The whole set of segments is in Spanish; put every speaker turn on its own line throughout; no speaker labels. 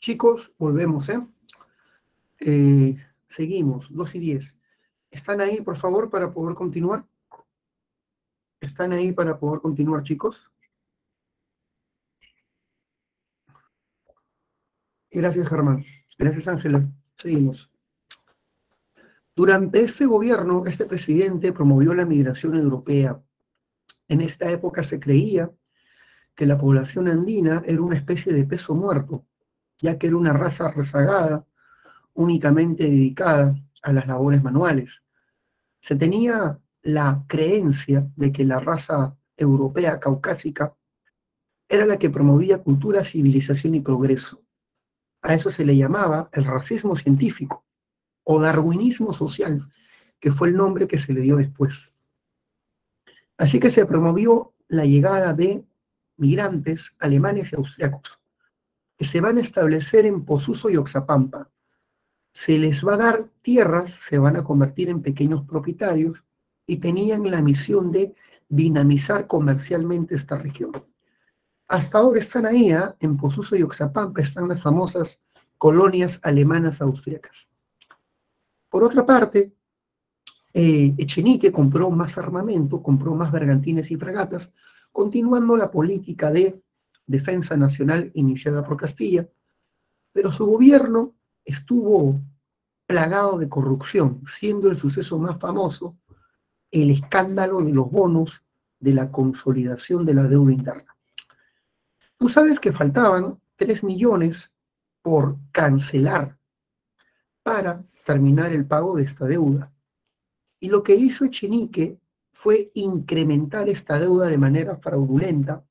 Chicos, volvemos, ¿eh? Seguimos, 2:10. ¿Están ahí, por favor, para poder continuar? ¿Están ahí para poder continuar, chicos? Gracias, Germán. Gracias, Ángela. Seguimos. Durante este gobierno, este presidente promovió la migración europea. En esta época se creía que la población andina era una especie de peso muerto, ya que era una raza rezagada, únicamente dedicada a las labores manuales. Se tenía la creencia de que la raza europea caucásica era la que promovía cultura, civilización y progreso. A eso se le llamaba el racismo científico o darwinismo social, que fue el nombre que se le dio después. Así que se promovió la llegada de migrantes alemanes y austriacos, que se van a establecer en Posuso y Oxapampa. Se les va a dar tierras, se van a convertir en pequeños propietarios y tenían la misión de dinamizar comercialmente esta región. Hasta ahora están ahí, en Posuso y Oxapampa están las famosas colonias alemanas austriacas. Por otra parte, Echenique compró más armamento, compró más bergantines y fragatas, continuando la política de defensa nacional iniciada por Castilla, pero su gobierno estuvo plagado de corrupción, siendo el suceso más famoso el escándalo de los bonos de la consolidación de la deuda interna. Tú sabes que faltaban 3 millones por cancelar para terminar el pago de esta deuda. Y lo que hizo Echenique fue incrementar esta deuda de manera fraudulenta,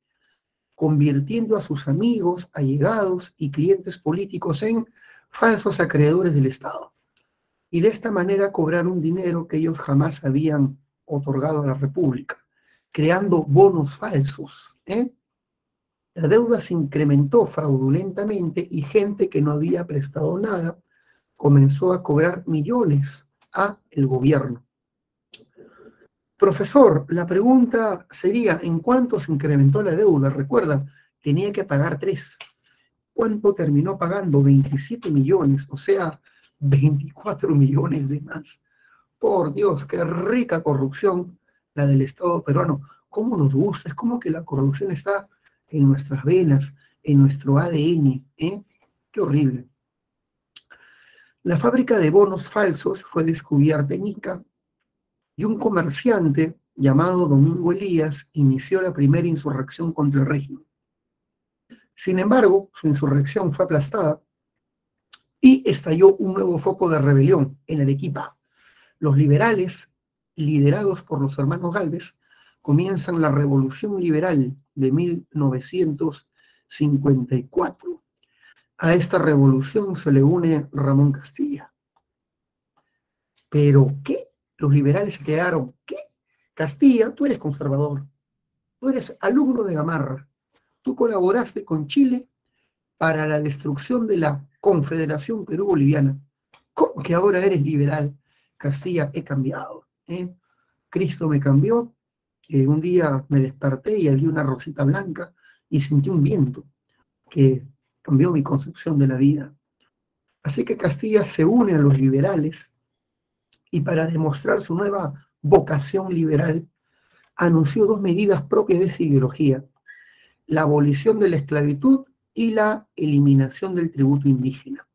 convirtiendo a sus amigos, allegados y clientes políticos en falsos acreedores del Estado. Y de esta manera cobrar un dinero que ellos jamás habían otorgado a la República, creando bonos falsos. La deuda se incrementó fraudulentamente y gente que no había prestado nada comenzó a cobrar millones a el gobierno. Profesor, la pregunta sería, ¿en cuánto se incrementó la deuda? Recuerda, tenía que pagar 3. ¿Cuánto terminó pagando? 27 millones, o sea, 24 millones de más. Por Dios, qué rica corrupción la del Estado peruano. ¿Cómo nos gusta? Es como que la corrupción está en nuestras venas, en nuestro ADN. Qué horrible. La fábrica de bonos falsos fue descubierta en Ica y un comerciante llamado Domingo Elías inició la primera insurrección contra el régimen. Sin embargo, su insurrección fue aplastada y estalló un nuevo foco de rebelión en Arequipa. Los liberales, liderados por los hermanos Gálvez, comienzan la Revolución Liberal de 1954. A esta revolución se le une Ramón Castilla. ¿Pero qué? Los liberales se quedaron. ¿Qué? Castilla, tú eres conservador. Tú eres alumno de Gamarra. Tú colaboraste con Chile para la destrucción de la Confederación Perú-Boliviana. ¿Cómo que ahora eres liberal? Castilla, he cambiado. Cristo me cambió. Un día me desperté y había una rosita blanca y sentí un viento que cambió mi concepción de la vida. Así que Castilla se une a los liberales y para demostrar su nueva vocación liberal, anunció 2 medidas propias de esa ideología: la abolición de la esclavitud y la eliminación del tributo indígena.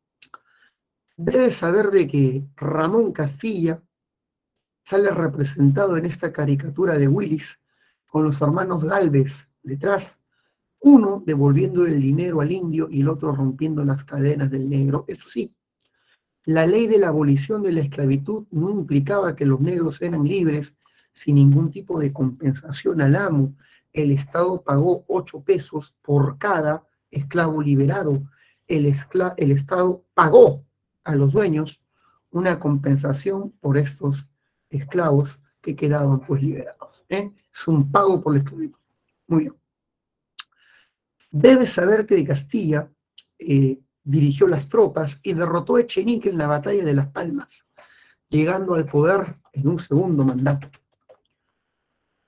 Debes saber de que Ramón Castilla sale representado en esta caricatura de Willis con los hermanos Gálvez detrás, uno devolviendo el dinero al indio y el otro rompiendo las cadenas del negro. Eso sí, la ley de la abolición de la esclavitud no implicaba que los negros eran libres sin ningún tipo de compensación al amo. El Estado pagó 8 pesos por cada esclavo liberado. El Estado pagó a los dueños una compensación por estos esclavos que quedaban pues liberados. Es un pago por la esclavitud. Muy bien. Debes saber que de Castilla dirigió las tropas y derrotó a Echenique en la batalla de Las Palmas, llegando al poder en un segundo mandato.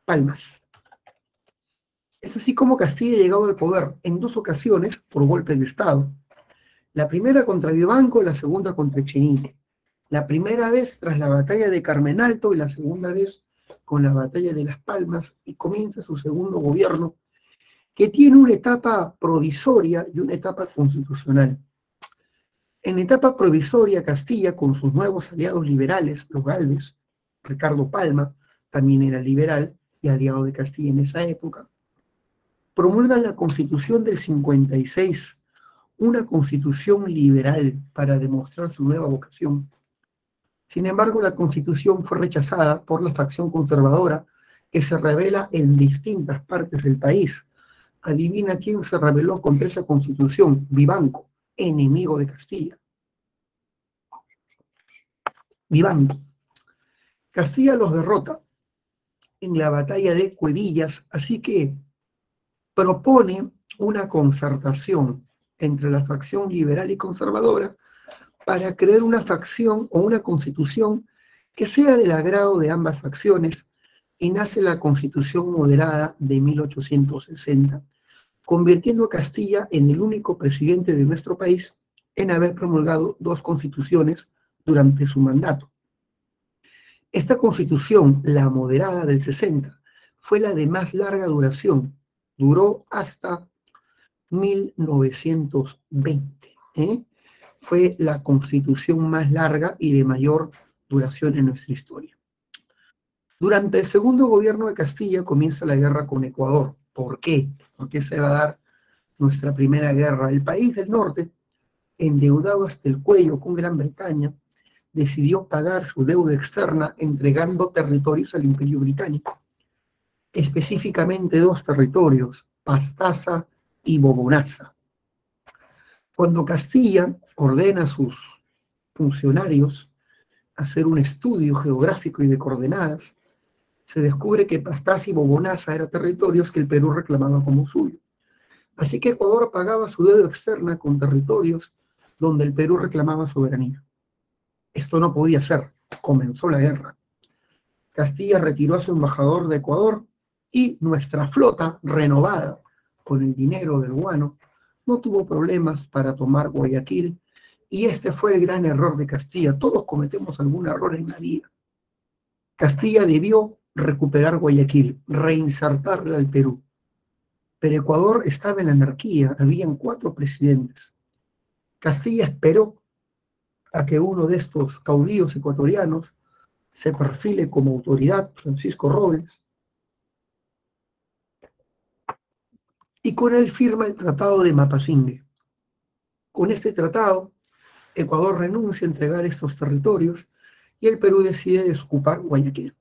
Palmas. Es así como Castilla ha llegado al poder en 2 ocasiones por golpe de Estado. La primera contra Vivanco, la segunda contra Echenique. La primera vez tras la batalla de Carmenalto y la segunda vez con la batalla de Las Palmas, y comienza su segundo gobierno, que tiene una etapa provisoria y una etapa constitucional. En etapa provisoria, Castilla, con sus nuevos aliados liberales, los Gálvez, Ricardo Palma, también era liberal y aliado de Castilla en esa época, promulgan la Constitución del 56, una constitución liberal para demostrar su nueva vocación. Sin embargo, la Constitución fue rechazada por la facción conservadora que se revela en distintas partes del país. Adivina quién se rebeló contra esa Constitución: Vivanco, enemigo de Castilla. Vivanco. Castilla los derrota en la batalla de Cuevillas, así que propone una concertación entre la facción liberal y conservadora para crear una facción o una constitución que sea del agrado de ambas facciones, y nace la Constitución Moderada de 1860, convirtiendo a Castilla en el único presidente de nuestro país en haber promulgado dos constituciones durante su mandato. Esta Constitución, la Moderada del 60, fue la de más larga duración, duró hasta 1920. Fue la constitución más larga y de mayor duración en nuestra historia. Durante el segundo gobierno de Castilla comienza la guerra con Ecuador. ¿Por qué? ¿Por qué se va a dar nuestra primera guerra? El país del norte, endeudado hasta el cuello con Gran Bretaña, decidió pagar su deuda externa entregando territorios al Imperio Británico, específicamente dos territorios, Pastaza y Bobonaza. Cuando Castilla ordena a sus funcionarios hacer un estudio geográfico y de coordenadas, se descubre que Pastaza y Bobonaza eran territorios que el Perú reclamaba como suyo. Así que Ecuador pagaba su deuda externa con territorios donde el Perú reclamaba soberanía. Esto no podía ser. Comenzó la guerra. Castilla retiró a su embajador de Ecuador y nuestra flota, renovada con el dinero del guano, no tuvo problemas para tomar Guayaquil, y este fue el gran error de Castilla. Todos cometemos algún error en la vida. Castilla debió recuperar Guayaquil, reinsertarla al Perú. Pero Ecuador estaba en anarquía, habían 4 presidentes. Castilla esperó a que uno de estos caudillos ecuatorianos se perfile como autoridad, Francisco Robles, y con él firma el Tratado de Mapasingue. Con este tratado, Ecuador renuncia a entregar estos territorios y el Perú decide desocupar Guayaquil.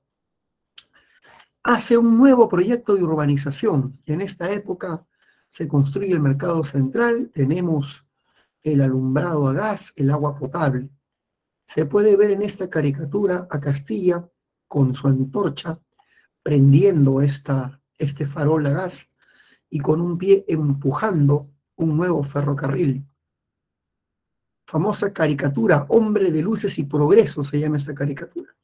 Hace un nuevo proyecto de urbanización, y en esta época se construye el mercado central, tenemos el alumbrado a gas, el agua potable. Se puede ver en esta caricatura a Castilla con su antorcha prendiendo este farol a gas y con un pie empujando un nuevo ferrocarril. Famosa caricatura, Hombre de Luces y Progreso se llama esta caricatura,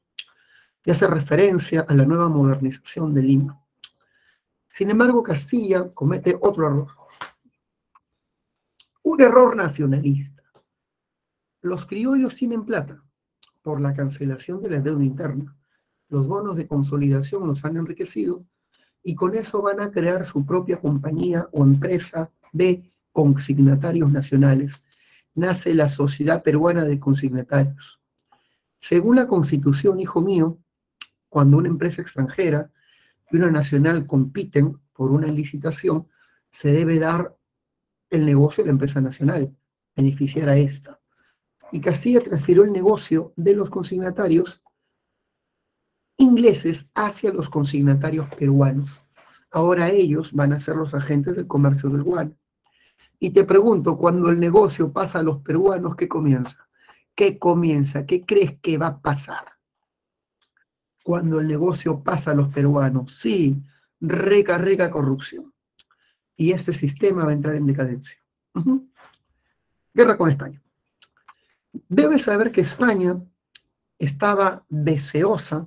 y hace referencia a la nueva modernización de Lima. Sin embargo, Castilla comete otro error, un error nacionalista. Los criollos tienen plata por la cancelación de la deuda interna. Los bonos de consolidación los han enriquecido y con eso van a crear su propia compañía o empresa de consignatarios nacionales. Nace la Sociedad Peruana de Consignatarios. Según la Constitución, hijo mío, cuando una empresa extranjera y una nacional compiten por una licitación, se debe dar el negocio a la empresa nacional, beneficiar a esta. Y Castilla transfirió el negocio de los consignatarios ingleses hacia los consignatarios peruanos. Ahora ellos van a ser los agentes del comercio del guano. Y te pregunto, cuando el negocio pasa a los peruanos, ¿qué comienza? ¿Qué comienza? ¿Qué crees que va a pasar? Cuando el negocio pasa a los peruanos, sí, rega corrupción. Y este sistema va a entrar en decadencia. Guerra con España. Debes saber que España estaba deseosa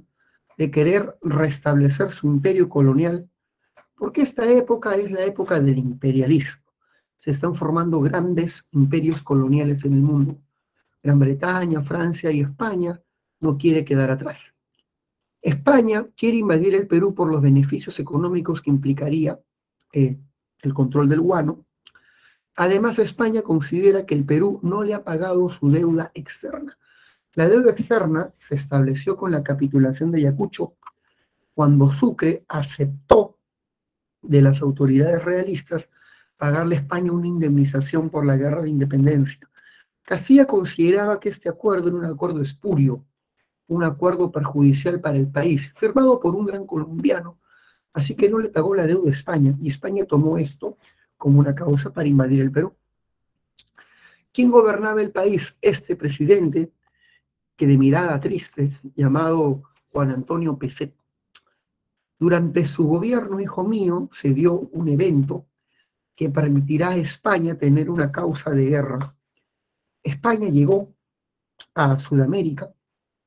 de querer restablecer su imperio colonial, porque esta época es la época del imperialismo. se están formando grandes imperios coloniales en el mundo. Gran Bretaña, Francia y España no quiere quedar atrás. España quiere invadir el Perú por los beneficios económicos que implicaría el control del guano. Además, España considera que el Perú no le ha pagado su deuda externa. La deuda externa se estableció con la capitulación de Ayacucho, cuando Sucre aceptó de las autoridades realistas pagarle a España una indemnización por la guerra de independencia. Castilla consideraba que este acuerdo era un acuerdo espurio, un acuerdo perjudicial para el país, firmado por un gran colombiano, así que no le pagó la deuda a España, y España tomó esto como una causa para invadir el Perú. ¿Quién gobernaba el país? Este presidente, que de mirada triste, llamado Juan Antonio Pezet. Durante su gobierno, hijo mío, se dio un evento que permitirá a España tener una causa de guerra. España llegó a Sudamérica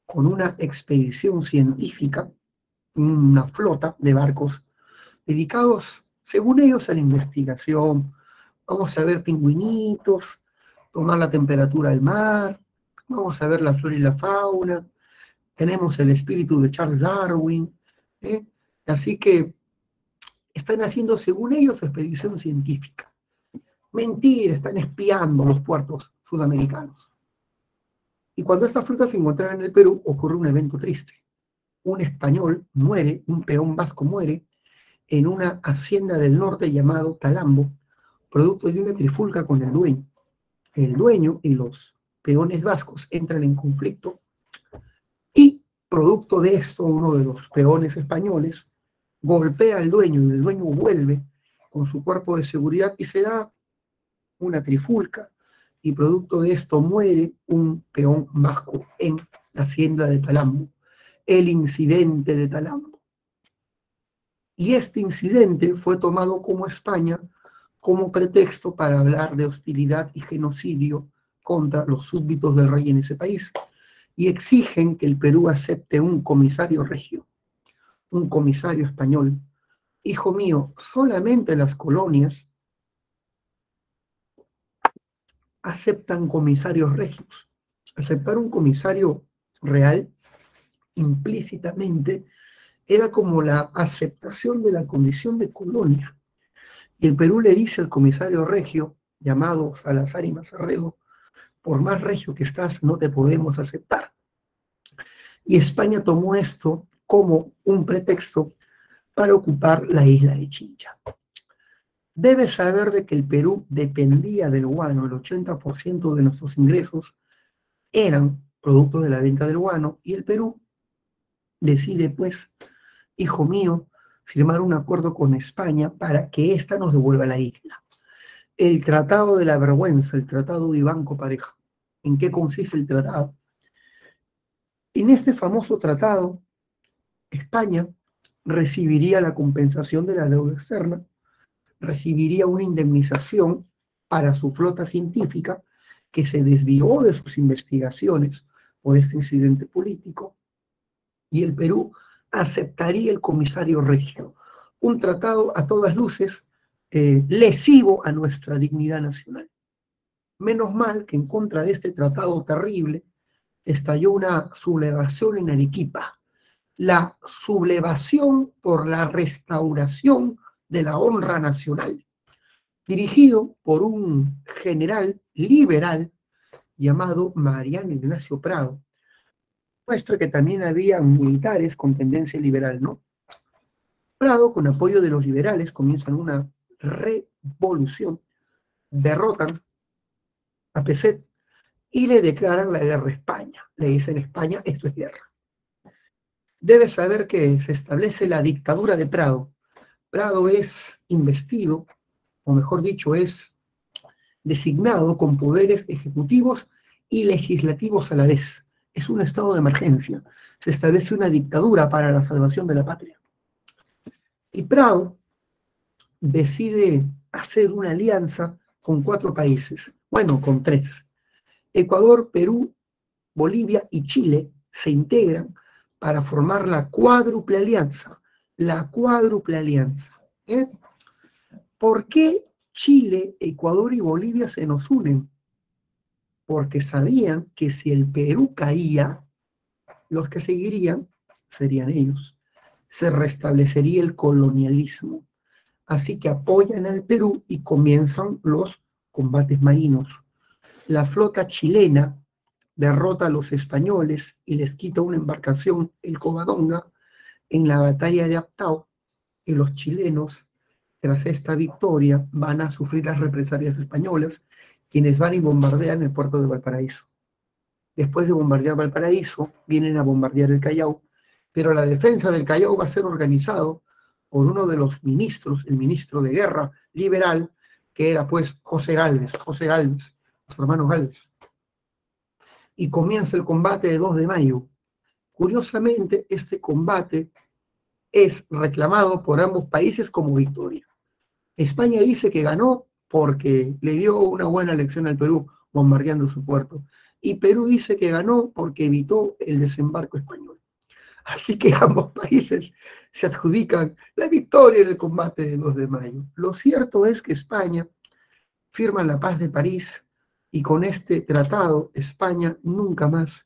con una expedición científica, una flota de barcos dedicados, según ellos, a la investigación. Vamos a ver pingüinitos, tomar la temperatura del mar, vamos a ver la flora y la fauna, tenemos el espíritu de Charles Darwin, ¿eh? Así que están haciendo, según ellos, expedición científica. Mentira, están espiando los puertos sudamericanos. Y cuando esta flota se encontraba en el Perú, ocurre un evento triste. Un español muere, un peón vasco muere, en una hacienda del norte llamado Talambo, producto de una trifulca con el dueño. El dueño y los peones vascos entran en conflicto y, producto de esto, uno de los peones españoles golpea al dueño y el dueño vuelve con su cuerpo de seguridad y se da una trifulca, y producto de esto muere un peón vasco en la hacienda de Talambo, el incidente de Talambo. Y este incidente fue tomado como España como pretexto para hablar de hostilidad y genocidio contra los súbditos del rey en ese país, y exigen que el Perú acepte un comisario regio, un comisario español. Hijo mío, solamente las colonias aceptan comisarios regios. Aceptar un comisario real implícitamente era como la aceptación de la condición de colonia. Y el Perú le dice al comisario regio, llamado Salazar y Mazarredo, por más regio que estás, no te podemos aceptar. Y España tomó esto como un pretexto para ocupar la isla de Chincha. Debes saber de que el Perú dependía del guano. El 80% de nuestros ingresos eran producto de la venta del guano, y el Perú decide, pues, hijo mío, firmar un acuerdo con España para que ésta nos devuelva la isla. El Tratado de la Vergüenza, el Tratado de Vivanco Pareja. ¿En qué consiste el tratado? En este famoso tratado, España recibiría la compensación de la deuda externa, recibiría una indemnización para su flota científica que se desvió de sus investigaciones por este incidente político, y el Perú aceptaría el comisario regio, un tratado a todas luces lesivo a nuestra dignidad nacional. Menos mal que en contra de este tratado terrible estalló una sublevación en Arequipa, la sublevación por la restauración de la honra nacional, dirigido por un general liberal llamado Mariano Ignacio Prado. Muestra que también había militares con tendencia liberal, ¿no? Prado, con apoyo de los liberales, comienzan una revolución, derrotan a Pezet y le declaran la guerra a España. Le dicen a España, esto es guerra. Debes saber que se establece la dictadura de Prado. Prado es investido, o mejor dicho, es designado con poderes ejecutivos y legislativos a la vez. Es un estado de emergencia. Se establece una dictadura para la salvación de la patria. Y Prado decide hacer una alianza con 4 países, bueno, con 3. Ecuador, Perú, Bolivia y Chile se integran para formar la cuádruple alianza. La cuádruple alianza. ¿Eh? ¿Por qué Chile, Ecuador y Bolivia se nos unen, porque sabían que si el Perú caía, los que seguirían serían ellos. Se restablecería el colonialismo. Así que apoyan al Perú y comienzan los combates marinos. La flota chilena derrota a los españoles y les quita una embarcación, el Covadonga, en la batalla de Aptao, y los chilenos, tras esta victoria, van a sufrir las represalias españolas, quienes van y bombardean el puerto de Valparaíso. Después de bombardear Valparaíso, vienen a bombardear el Callao, pero la defensa del Callao va a ser organizado por uno de los ministros, el ministro de Guerra liberal, que era pues José Gálvez, nuestro hermano Gálvez. Y comienza el combate de 2 de mayo. Curiosamente, este combate es reclamado por ambos países como victoria. España dice que ganó porque le dio una buena lección al Perú bombardeando su puerto. Y Perú dice que ganó porque evitó el desembarco español. Así que ambos países se adjudican la victoria en el combate de 2 de mayo. Lo cierto es que España firma la paz de París y con este tratado España nunca más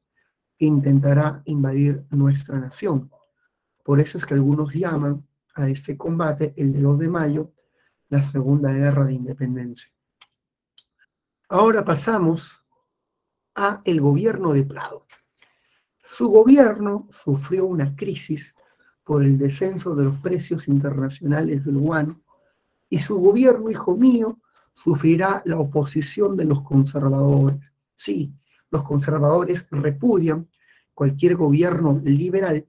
intentará invadir nuestra nación. Por eso es que algunos llaman a este combate, el de 2 de mayo, la Segunda Guerra de Independencia. Ahora pasamos a el gobierno de Prado. Su gobierno sufrió una crisis por el descenso de los precios internacionales del guano y su gobierno, hijo mío, sufrirá la oposición de los conservadores. Sí, los conservadores repudian cualquier gobierno liberal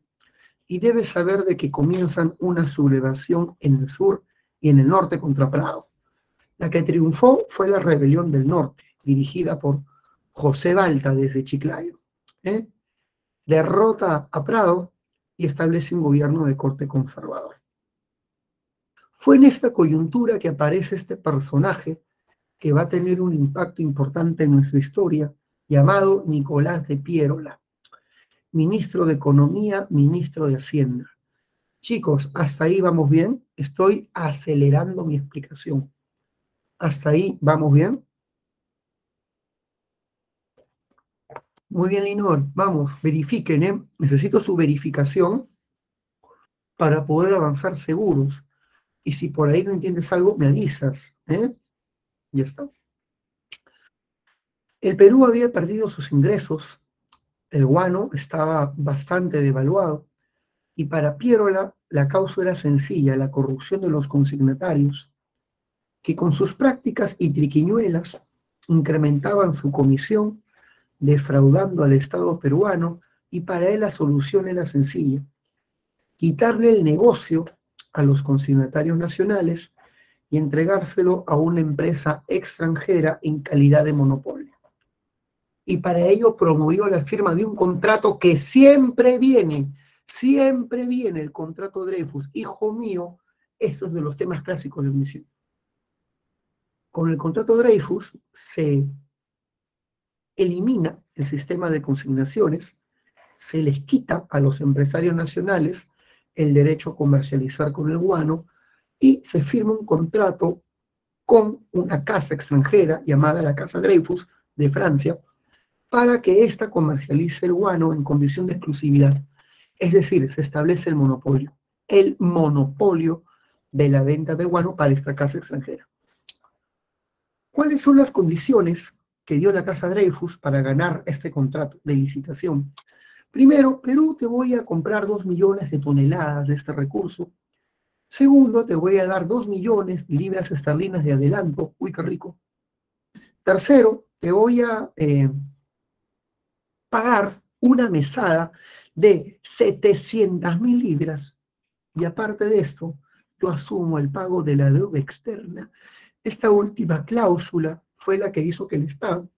y debe saber de que comienzan una sublevación en el sur y en el norte contra Prado. La que triunfó fue la rebelión del norte, dirigida por José Balta desde Chiclayo. Derrota a Prado y establece un gobierno de corte conservador. Fue en esta coyuntura que aparece este personaje que va a tener un impacto importante en nuestra historia, llamado Nicolás de Piérola, ministro de Economía, ministro de Hacienda. Chicos, ¿hasta ahí vamos bien? Estoy acelerando mi explicación. ¿Hasta ahí vamos bien? Muy bien, Linor. Vamos, verifiquen, ¿eh? Necesito su verificación para poder avanzar seguros. Y si por ahí no entiendes algo, me avisas, ¿eh? Ya está. El Perú había perdido sus ingresos, el guano estaba bastante devaluado, y para Piérola la causa era sencilla, la corrupción de los consignatarios, que con sus prácticas y triquiñuelas incrementaban su comisión, defraudando al Estado peruano, y para él la solución era sencilla: quitarle el negocio a los consignatarios nacionales y entregárselo a una empresa extranjera en calidad de monopolio. Y para ello promovió la firma de un contrato que siempre viene el contrato Dreyfus. Hijo mío, esto es de los temas clásicos de admisión. Con el contrato Dreyfus se elimina el sistema de consignaciones, se les quita a los empresarios nacionales el derecho a comercializar con el guano y se firma un contrato con una casa extranjera llamada la Casa Dreyfus de Francia para que ésta comercialice el guano en condición de exclusividad. Es decir, se establece el monopolio de la venta de guano para esta casa extranjera. ¿Cuáles son las condiciones que dio la Casa Dreyfus para ganar este contrato de licitación? Primero, Perú, te voy a comprar 2 millones de toneladas de este recurso. Segundo, te voy a dar 2 millones de libras esterlinas de adelanto. Uy, qué rico. Tercero, te voy a pagar una mesada de 700.000 libras. Y aparte de esto, yo asumo el pago de la deuda externa. Esta última cláusula fue la que hizo que el Estado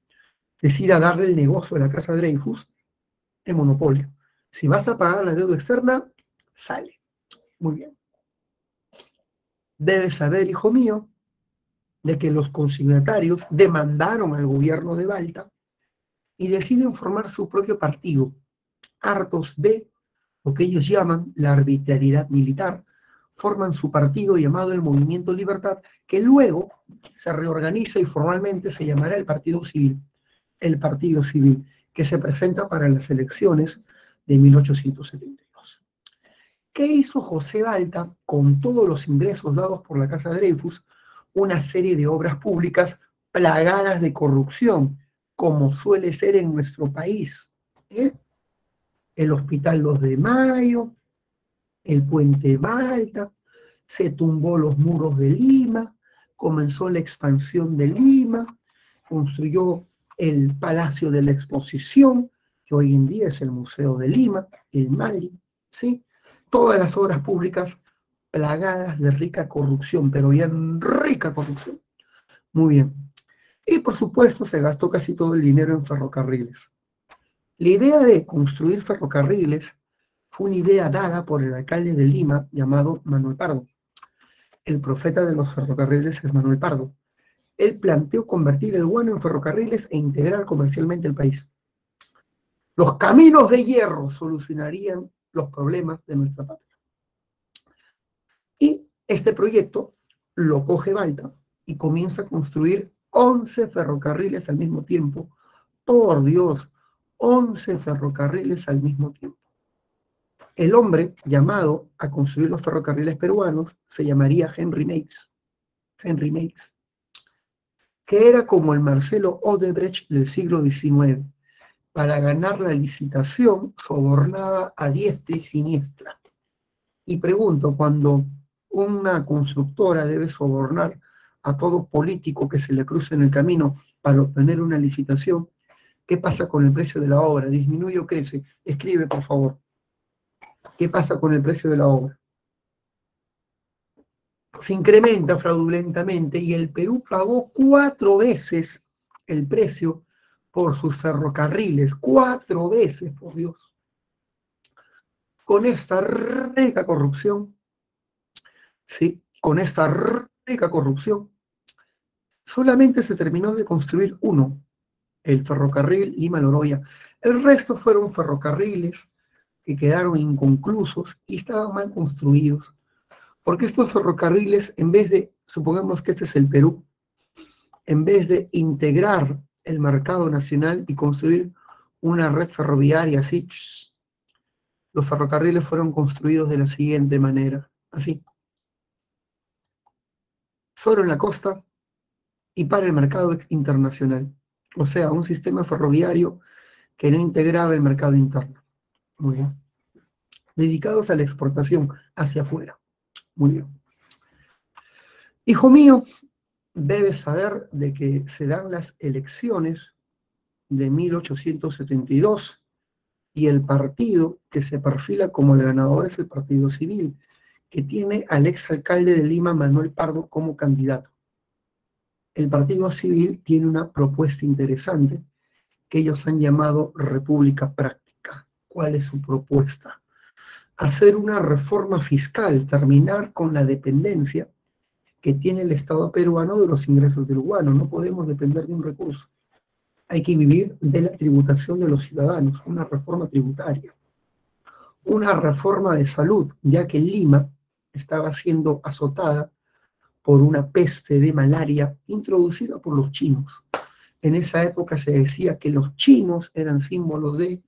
decida darle el negocio a la Casa Dreyfus en monopolio. Si vas a pagar la deuda externa, sale. Muy bien. Debes saber, hijo mío, de que los consignatarios demandaron al gobierno de Balta y deciden formar su propio partido, hartos de lo que ellos llaman la arbitrariedad militar, forman su partido llamado el Movimiento Libertad, que luego se reorganiza y formalmente se llamará el Partido Civil. El Partido Civil, que se presenta para las elecciones de 1872. ¿Qué hizo José Balta con todos los ingresos dados por la Casa Dreyfus? Una serie de obras públicas plagadas de corrupción, como suele ser en nuestro país. El Hospital 2 de Mayo, el Puente Balta, se tumbó los muros de Lima, comenzó la expansión de Lima, construyó el Palacio de la Exposición, que hoy en día es el Museo de Lima, el MALI, ¿sí? Todas las obras públicas plagadas de rica corrupción, pero bien rica corrupción. Muy bien. Y por supuesto se gastó casi todo el dinero en ferrocarriles. La idea de construir ferrocarriles fue una idea dada por el alcalde de Lima llamado Manuel Pardo. El profeta de los ferrocarriles es Manuel Pardo. Él planteó convertir el guano en ferrocarriles e integrar comercialmente el país. Los caminos de hierro solucionarían los problemas de nuestra patria. Y este proyecto lo coge Balta y comienza a construir 11 ferrocarriles al mismo tiempo. Por Dios, 11 ferrocarriles al mismo tiempo. El hombre llamado a construir los ferrocarriles peruanos se llamaría Henry Meigs. Henry Meigs, que era como el Marcelo Odebrecht del siglo XIX. Para ganar la licitación sobornaba a diestra y siniestra. Y pregunto, cuando una constructora debe sobornar a todo político que se le cruce en el camino para obtener una licitación, ¿qué pasa con el precio de la obra? ¿Disminuye o crece? Escribe, por favor. ¿Qué pasa con el precio de la obra? Se incrementa fraudulentamente y el Perú pagó 4 veces el precio por sus ferrocarriles. 4 veces, por Dios. Con esta rica corrupción, ¿sí? Con esta rica corrupción, solamente se terminó de construir uno, el ferrocarril Lima-Loroya. El resto fueron ferrocarriles que quedaron inconclusos y estaban mal construidos. Porque estos ferrocarriles, en vez de, supongamos que este es el Perú, en vez de integrar el mercado nacional y construir una red ferroviaria así, los ferrocarriles fueron construidos de la siguiente manera, así. Solo en la costa y para el mercado internacional. O sea, un sistema ferroviario que no integraba el mercado interno. Muy bien. Dedicados a la exportación hacia afuera. Muy bien. Hijo mío, debes saber de que se dan las elecciones de 1872 y el partido que se perfila como el ganador es el Partido Civil, que tiene al exalcalde de Lima, Manuel Pardo, como candidato. El Partido Civil tiene una propuesta interesante que ellos han llamado República Práctica. ¿Cuál es su propuesta? Hacer una reforma fiscal, terminar con la dependencia que tiene el Estado peruano de los ingresos del guano. No podemos depender de un recurso. Hay que vivir de la tributación de los ciudadanos, una reforma tributaria. Una reforma de salud, ya que Lima estaba siendo azotada por una peste de malaria introducida por los chinos. En esa época se decía que los chinos eran símbolos de,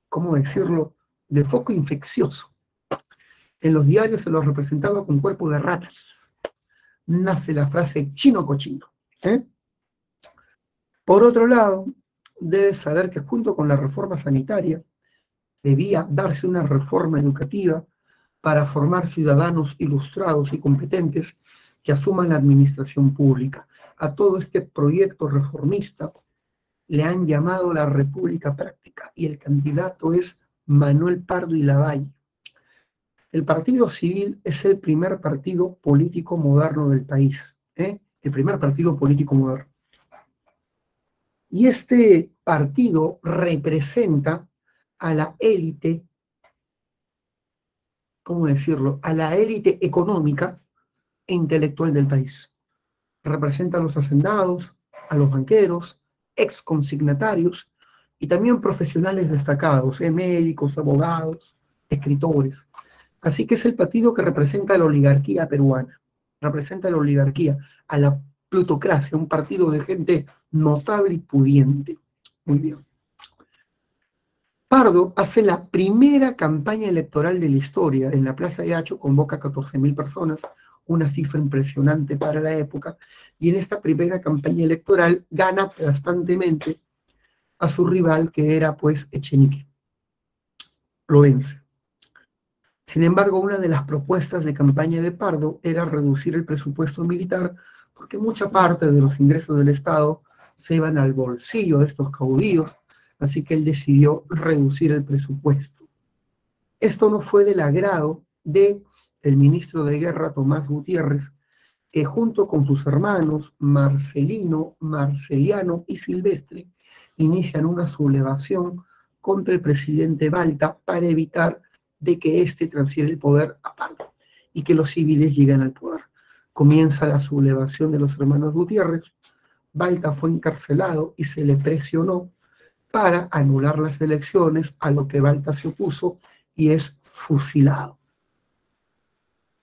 ¿cómo decirlo?, de foco infeccioso. En los diarios se los representaba con cuerpo de ratas. Nace la frase chino cochino. Por otro lado, debes saber que junto con la reforma sanitaria debía darse una reforma educativa para formar ciudadanos ilustrados y competentes que asuman la administración pública. A todo este proyecto reformista le han llamado la República Práctica y el candidato es Manuel Pardo y Lavalle. El Partido Civil es el primer partido político moderno del país, el primer partido político moderno. Y este partido representa a la élite, ¿cómo decirlo?, a la élite económica e intelectual del país. Representa a los hacendados, a los banqueros, ex consignatarios y también profesionales destacados, médicos, abogados, escritores. Así que es el partido que representa a la oligarquía peruana, representa a la oligarquía, a la plutocracia, un partido de gente notable y pudiente. Muy bien. Pardo hace la primera campaña electoral de la historia. En la Plaza de Hacho convoca a 14.000 personas, una cifra impresionante para la época, y en esta primera campaña electoral gana aplastantemente a su rival, que era pues Echenique. Lo vence. Sin embargo, una de las propuestas de campaña de Pardo era reducir el presupuesto militar, porque mucha parte de los ingresos del Estado se iban al bolsillo de estos caudillos, así que él decidió reducir el presupuesto. Esto no fue del agrado del ministro de Guerra, Tomás Gutiérrez, que junto con sus hermanos Marcelino, Marceliano y Silvestre inician una sublevación contra el presidente Balta para evitar de que éste transfiera el poder a Pardo y que los civiles lleguen al poder. Comienza la sublevación de los hermanos Gutiérrez. Balta fue encarcelado y se le presionó para anular las elecciones, a lo que Balta se opuso y es fusilado.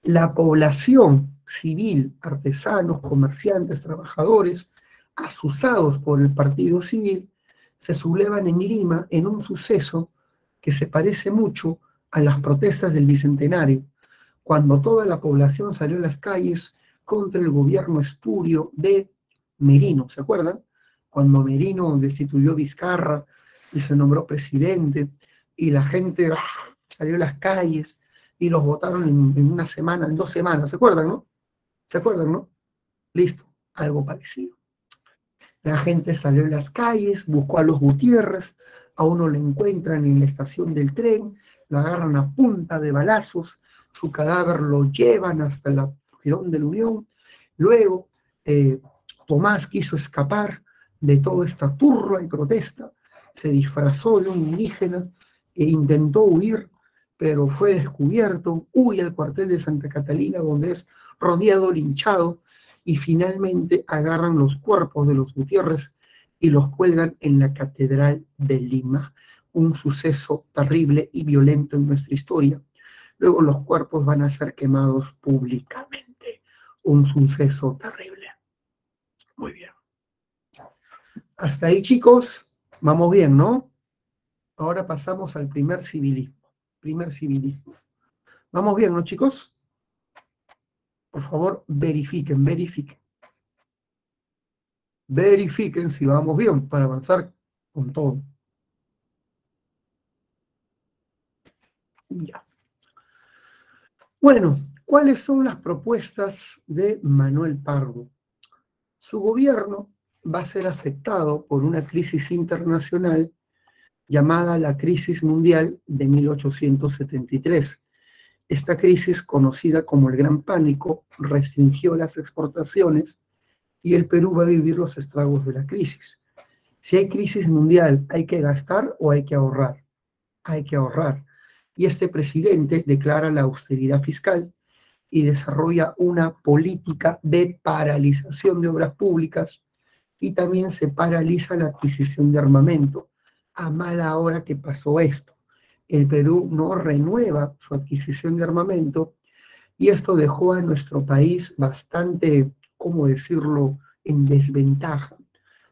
La población civil, artesanos, comerciantes, trabajadores, asusados por el partido civil, se sublevan en Lima en un suceso que se parece mucho a las protestas del Bicentenario, cuando toda la población salió a las calles contra el gobierno espurio de Merino, ¿se acuerdan? Cuando Merino destituyó a Vizcarra y se nombró presidente, y la gente salió a las calles y los votaron en una semana, en 2 semanas, ¿se acuerdan, no? ¿Se acuerdan, no? Listo, algo parecido. La gente salió a las calles, buscó a los Gutiérrez, a uno lo encuentran en la estación del tren, lo agarran a punta de balazos, su cadáver lo llevan hasta el Girón de la Unión. Luego, Tomás quiso escapar de toda esta turba y protesta, se disfrazó de un indígena e intentó huir, pero fue descubierto, huye al cuartel de Santa Catalina, donde es rodeado, linchado, y finalmente agarran los cuerpos de los Gutiérrez y los cuelgan en la Catedral de Lima, un suceso terrible y violento en nuestra historia. Luego los cuerpos van a ser quemados públicamente, un suceso terrible. Muy bien. Hasta ahí, chicos, vamos bien, ¿no? Ahora pasamos al primer civilismo. Primer civilismo. ¿Vamos bien, no, chicos? Por favor, verifiquen, verifiquen. Verifiquen si vamos bien para avanzar con todo. Ya. Bueno, ¿cuáles son las propuestas de Manuel Pardo? Su gobierno va a ser afectado por una crisis internacional llamada la crisis mundial de 1873. Esta crisis, conocida como el Gran Pánico, restringió las exportaciones y el Perú va a vivir los estragos de la crisis. Si hay crisis mundial, ¿hay que gastar o hay que ahorrar? Hay que ahorrar. Y este presidente declara la austeridad fiscal y desarrolla una política de paralización de obras públicas y también se paraliza la adquisición de armamento. A mala hora que pasó esto. El Perú no renueva su adquisición de armamento y esto dejó a nuestro país bastante, ¿cómo decirlo?, en desventaja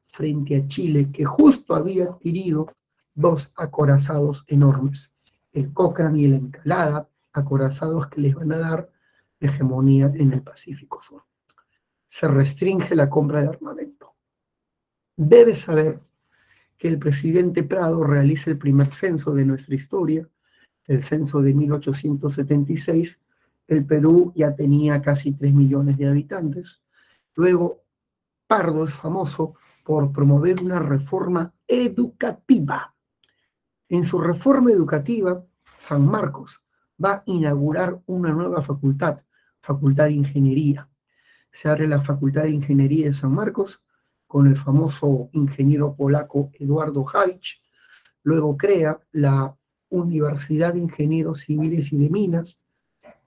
frente a Chile, que justo había adquirido 2 acorazados enormes, el Cochrane y el Encalada, acorazados que les van a dar hegemonía en el Pacífico Sur. Se restringe la compra de armamento. Debes saber que el presidente Prado realiza el primer censo de nuestra historia, el censo de 1876. El Perú ya tenía casi 3 millones de habitantes. Luego, Pardo es famoso por promover una reforma educativa. En su reforma educativa, San Marcos va a inaugurar una nueva facultad, Facultad de Ingeniería. Se abre la Facultad de Ingeniería de San Marcos con el famoso ingeniero polaco Eduardo Habich. Luego crea la Universidad de Ingenieros Civiles y de Minas,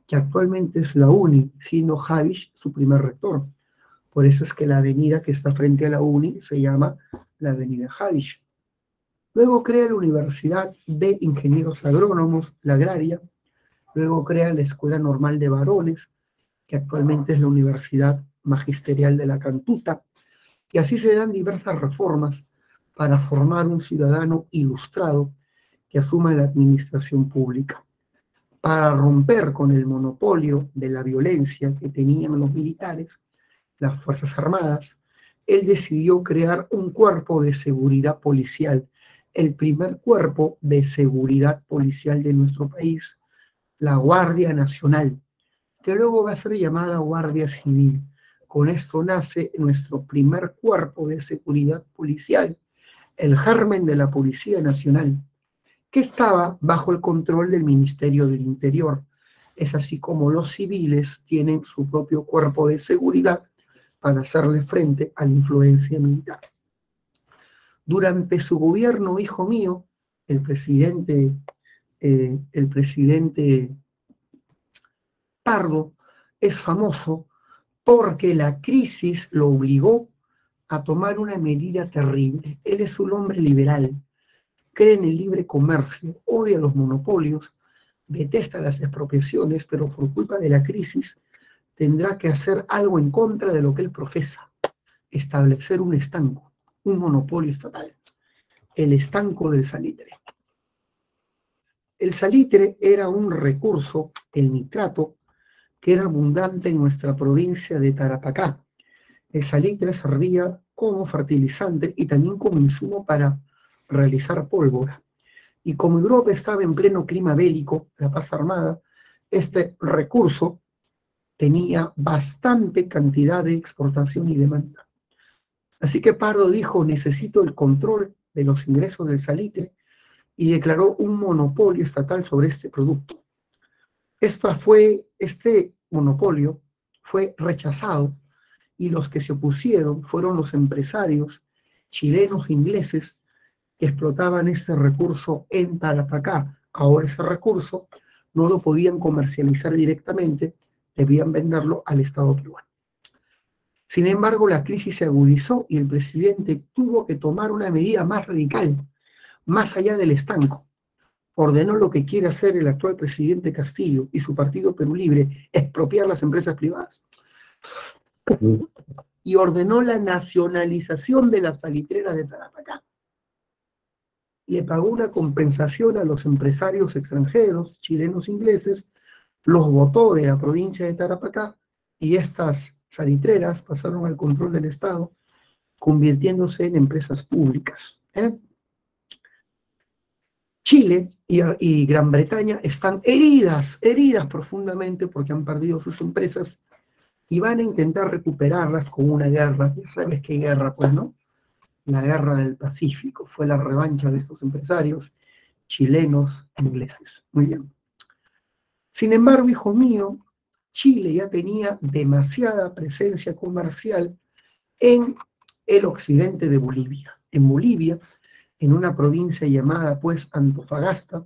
que actualmente es la UNI, siendo Habich su primer rector. Por eso es que la avenida que está frente a la UNI se llama la avenida Habich. Luego crea la Universidad de Ingenieros Agrónomos, la Agraria, Luego crea la Escuela Normal de Varones, que actualmente es la Universidad Magisterial de la Cantuta, y así se dan diversas reformas para formar un ciudadano ilustrado que asuma la administración pública. Para romper con el monopolio de la violencia que tenían los militares, las Fuerzas Armadas, él decidió crear un cuerpo de seguridad policial, el primer cuerpo de seguridad policial de nuestro país, la Guardia Nacional, que luego va a ser llamada Guardia Civil. Con esto nace nuestro primer cuerpo de seguridad policial, el germen de la Policía Nacional, que estaba bajo el control del Ministerio del Interior. Es así como los civiles tienen su propio cuerpo de seguridad para hacerle frente a la influencia militar. Durante su gobierno, hijo mío, el presidente Pardo es famoso porque la crisis lo obligó a tomar una medida terrible. Él es un hombre liberal, cree en el libre comercio, odia los monopolios, detesta las expropiaciones, pero por culpa de la crisis tendrá que hacer algo en contra de lo que él profesa, establecer un estanco, un monopolio estatal, el estanco del salitre. El salitre era un recurso, el nitrato, que era abundante en nuestra provincia de Tarapacá. El salitre servía como fertilizante y también como insumo para realizar pólvora. Y como Europa estaba en pleno clima bélico, la paz armada, este recurso tenía bastante cantidad de exportación y demanda. Así que Pardo dijo, necesito el control de los ingresos del salitre, y declaró un monopolio estatal sobre este producto. Este monopolio fue rechazado y los que se opusieron fueron los empresarios chilenos e ingleses que explotaban este recurso en Tarapacá. Ahora ese recurso no lo podían comercializar directamente, debían venderlo al Estado peruano. Sin embargo, la crisis se agudizó y el presidente tuvo que tomar una medida más radical, más allá del estanco. Ordenó lo que quiere hacer el actual presidente Castillo y su partido Perú Libre, expropiar las empresas privadas. Y ordenó la nacionalización de las salitreras de Tarapacá. Le pagó una compensación a los empresarios extranjeros, chilenos, ingleses, los botó de la provincia de Tarapacá y estas salitreras pasaron al control del Estado, convirtiéndose en empresas públicas. Chile y Gran Bretaña están heridas profundamente porque han perdido sus empresas y van a intentar recuperarlas con una guerra. Ya sabes qué guerra, pues, ¿no? La guerra del Pacífico fue la revancha de estos empresarios chilenos e ingleses. Muy bien. Sin embargo, hijo mío, Chile ya tenía demasiada presencia comercial en el occidente de Bolivia. En Bolivia, en una provincia llamada pues Antofagasta,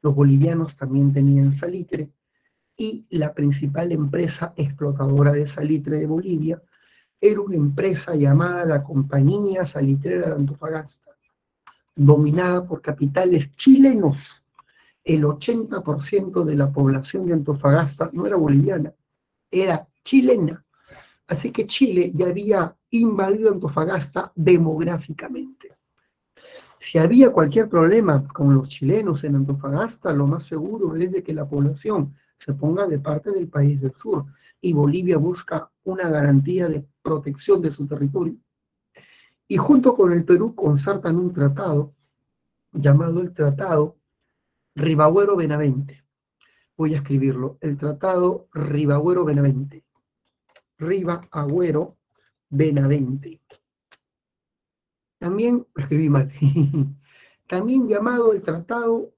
los bolivianos también tenían salitre y la principal empresa explotadora de salitre de Bolivia era una empresa llamada la Compañía Salitrera de Antofagasta, dominada por capitales chilenos. El 80% de la población de Antofagasta no era boliviana, era chilena. Así que Chile ya había invadido Antofagasta demográficamente. Si había cualquier problema con los chilenos en Antofagasta, lo más seguro es de que la población se ponga de parte del país del sur y Bolivia busca una garantía de protección de su territorio. Y junto con el Perú concertan un tratado llamado el Tratado Ribagüero-Benavente. Voy a escribirlo, el Tratado Ribagüero-Benavente. Ribagüero-Benavente. También, escribí mal, también llamado el Tratado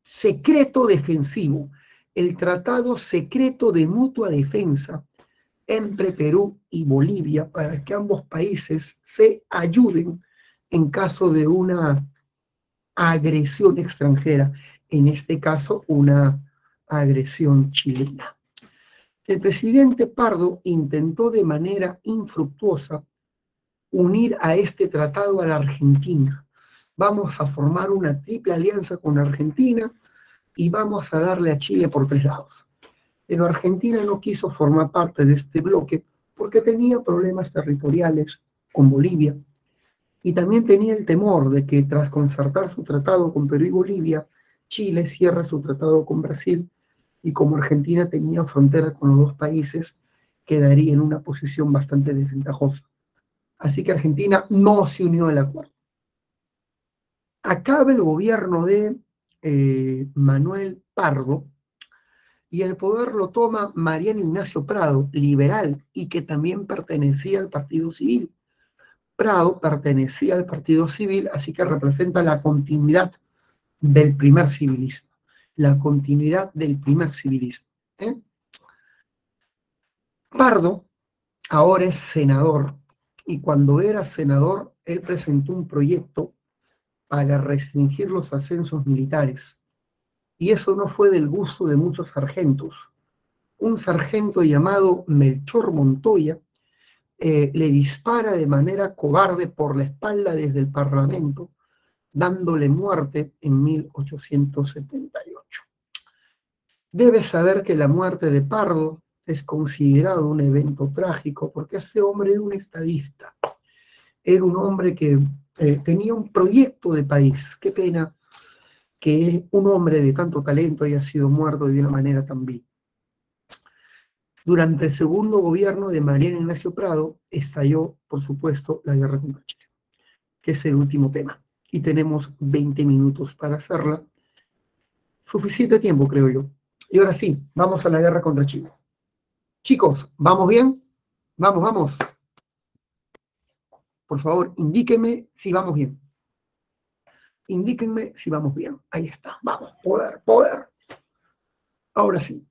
Secreto Defensivo, el Tratado Secreto de Mutua Defensa entre Perú y Bolivia para que ambos países se ayuden en caso de una agresión extranjera, en este caso una agresión chilena. El presidente Pardo intentó de manera infructuosa unir a este tratado a la Argentina. Vamos a formar una triple alianza con Argentina y vamos a darle a Chile por 3 lados. Pero Argentina no quiso formar parte de este bloque porque tenía problemas territoriales con Bolivia y también tenía el temor de que tras concertar su tratado con Perú y Bolivia, Chile cierre su tratado con Brasil y como Argentina tenía frontera con los dos países, quedaría en una posición bastante desventajosa. Así que Argentina no se unió al acuerdo. Acaba el gobierno de Manuel Pardo y el poder lo toma Mariano Ignacio Prado, liberal, y que también pertenecía al Partido Civil. Prado pertenecía al Partido Civil, así que representa la continuidad del primer civilismo. La continuidad del primer civilismo. ¿eh? Pardo ahora es senador, y cuando era senador, él presentó un proyecto para restringir los ascensos militares. Y eso no fue del gusto de muchos sargentos. Un sargento llamado Melchor Montoya le dispara de manera cobarde por la espalda desde el Parlamento, dándole muerte en 1878. Debes saber que la muerte de Pardo es considerado un evento trágico porque este hombre era un estadista, era un hombre que tenía un proyecto de país. Qué pena que un hombre de tanto talento haya sido muerto de una manera tan vil. Durante el segundo gobierno de Mariano Ignacio Prado estalló, por supuesto, la guerra contra Chile, que es el último tema. Y tenemos 20 minutos para hacerla. Suficiente tiempo, creo yo. Y ahora sí, vamos a la guerra contra Chile. Chicos, ¿vamos bien? Vamos, vamos. Por favor, indíquenme si vamos bien. Indíquenme si vamos bien. Ahí está. Vamos, poder, poder. Ahora sí.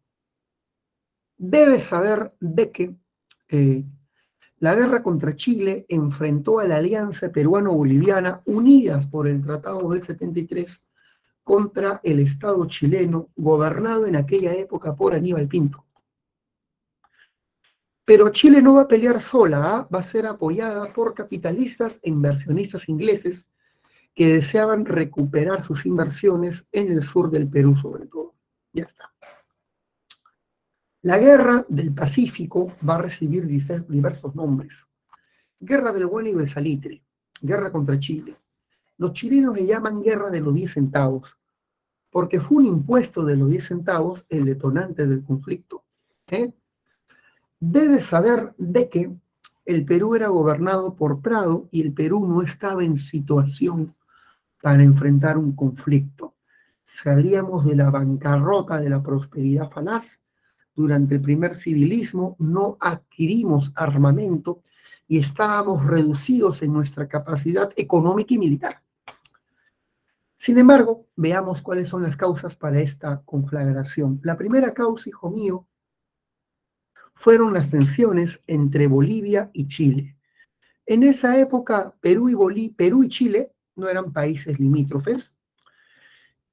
Debes saber de que la guerra contra Chile enfrentó a la alianza peruano-boliviana unidas por el Tratado del 73 contra el Estado chileno gobernado en aquella época por Aníbal Pinto. Pero Chile no va a pelear sola, ¿eh? Va a ser apoyada por capitalistas e inversionistas ingleses que deseaban recuperar sus inversiones en el sur del Perú sobre todo. Ya está. La guerra del Pacífico va a recibir diversos nombres. Guerra del Bueno y del Salitre, guerra contra Chile. Los chilenos le llaman guerra de los 10 centavos, porque fue un impuesto de los 10 centavos el detonante del conflicto. Debes saber de que el Perú era gobernado por Prado y el Perú no estaba en situación para enfrentar un conflicto. Salíamos de la bancarrota de la prosperidad falaz. Durante el primer civilismo no adquirimos armamento y estábamos reducidos en nuestra capacidad económica y militar. Sin embargo, veamos cuáles son las causas para esta conflagración. La primera causa, hijo mío, fueron las tensiones entre Bolivia y Chile. En esa época, Perú y Chile no eran países limítrofes.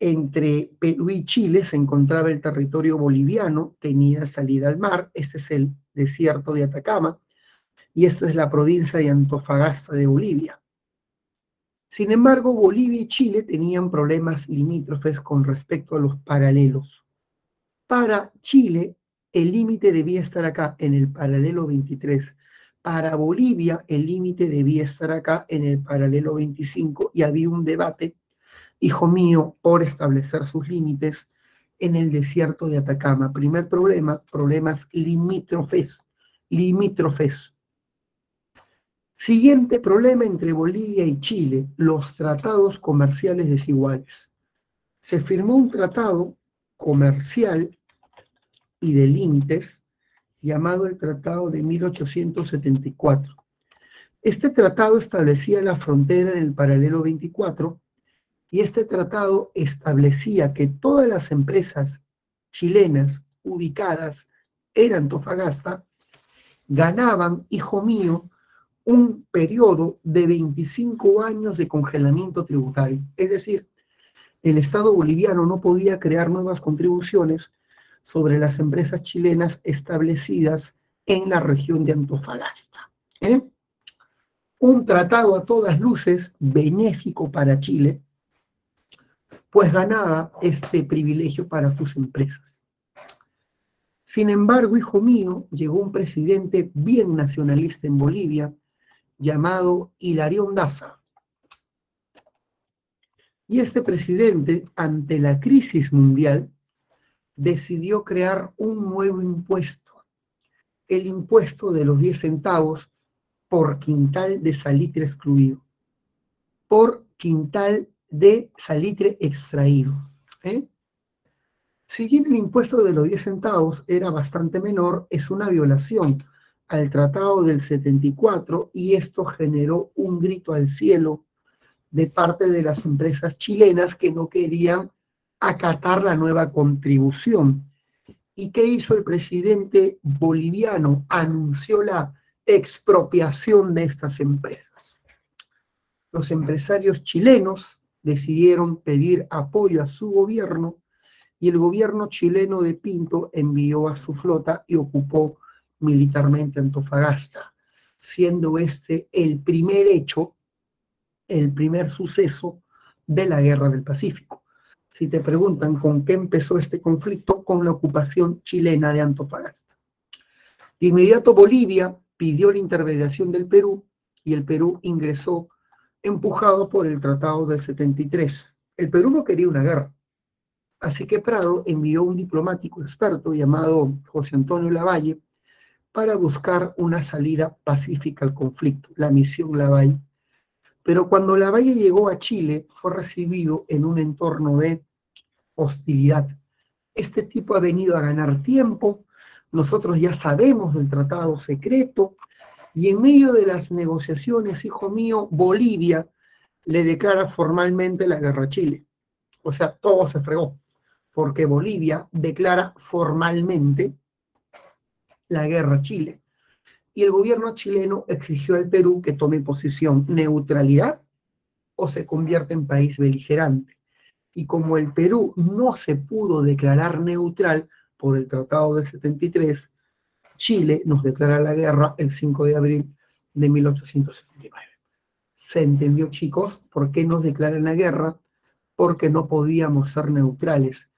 Entre Perú y Chile se encontraba el territorio boliviano, tenía salida al mar, este es el desierto de Atacama, y esta es la provincia de Antofagasta de Bolivia. Sin embargo, Bolivia y Chile tenían problemas limítrofes con respecto a los paralelos. Para Chile, el límite debía estar acá, en el paralelo 23. Para Bolivia, el límite debía estar acá, en el paralelo 25, y había un debate, hijo mío, por establecer sus límites en el desierto de Atacama. Primer problema, problemas limítrofes. Limítrofes. Siguiente problema entre Bolivia y Chile, los tratados comerciales desiguales. Se firmó un tratado comercial y de límites llamado el Tratado de 1874. Este tratado establecía la frontera en el paralelo 24 y este tratado establecía que todas las empresas chilenas ubicadas en Antofagasta ganaban, hijo mío, un periodo de 25 años de congelamiento tributario. Es decir, el Estado boliviano no podía crear nuevas contribuciones sobre las empresas chilenas establecidas en la región de Antofagasta. Un tratado a todas luces benéfico para Chile, pues ganaba este privilegio para sus empresas. Sin embargo, hijo mío, llegó un presidente bien nacionalista en Bolivia, llamado Hilarión Daza. Y este presidente, ante la crisis mundial, decidió crear un nuevo impuesto, el impuesto de los 10 centavos por quintal de salitre excluido, por quintal de salitre extraído. ¿Eh? Si bien el impuesto de los 10 centavos era bastante menor, es una violación al Tratado del 74 y esto generó un grito al cielo de parte de las empresas chilenas que no querían acatar la nueva contribución. ¿Y qué hizo el presidente boliviano? Anunció la expropiación de estas empresas. Los empresarios chilenos decidieron pedir apoyo a su gobierno y el gobierno chileno de Pinto envió a su flota y ocupó militarmente Antofagasta, siendo este el primer hecho, el primer suceso de la Guerra del Pacífico. Si te preguntan con qué empezó este conflicto, con la ocupación chilena de Antofagasta. De inmediato Bolivia pidió la intervención del Perú y el Perú ingresó empujado por el Tratado del 73. El Perú no quería una guerra, así que Prado envió un diplomático experto llamado José Antonio Lavalle para buscar una salida pacífica al conflicto, la misión Lavalle. Pero cuando Lavalle llegó a Chile, fue recibido en un entorno de hostilidad. Este tipo ha venido a ganar tiempo, nosotros ya sabemos del tratado secreto, y en medio de las negociaciones, hijo mío, Bolivia le declara formalmente la guerra a Chile. O sea, todo se fregó, porque Bolivia declara formalmente la guerra a Chile. Y el gobierno chileno exigió al Perú que tome posición, neutralidad o se convierte en país beligerante. Y como el Perú no se pudo declarar neutral por el Tratado del 73, Chile nos declara la guerra el 5 de abril de 1879. ¿Se entendió, chicos, por qué nos declaran la guerra? Porque no podíamos ser neutrales.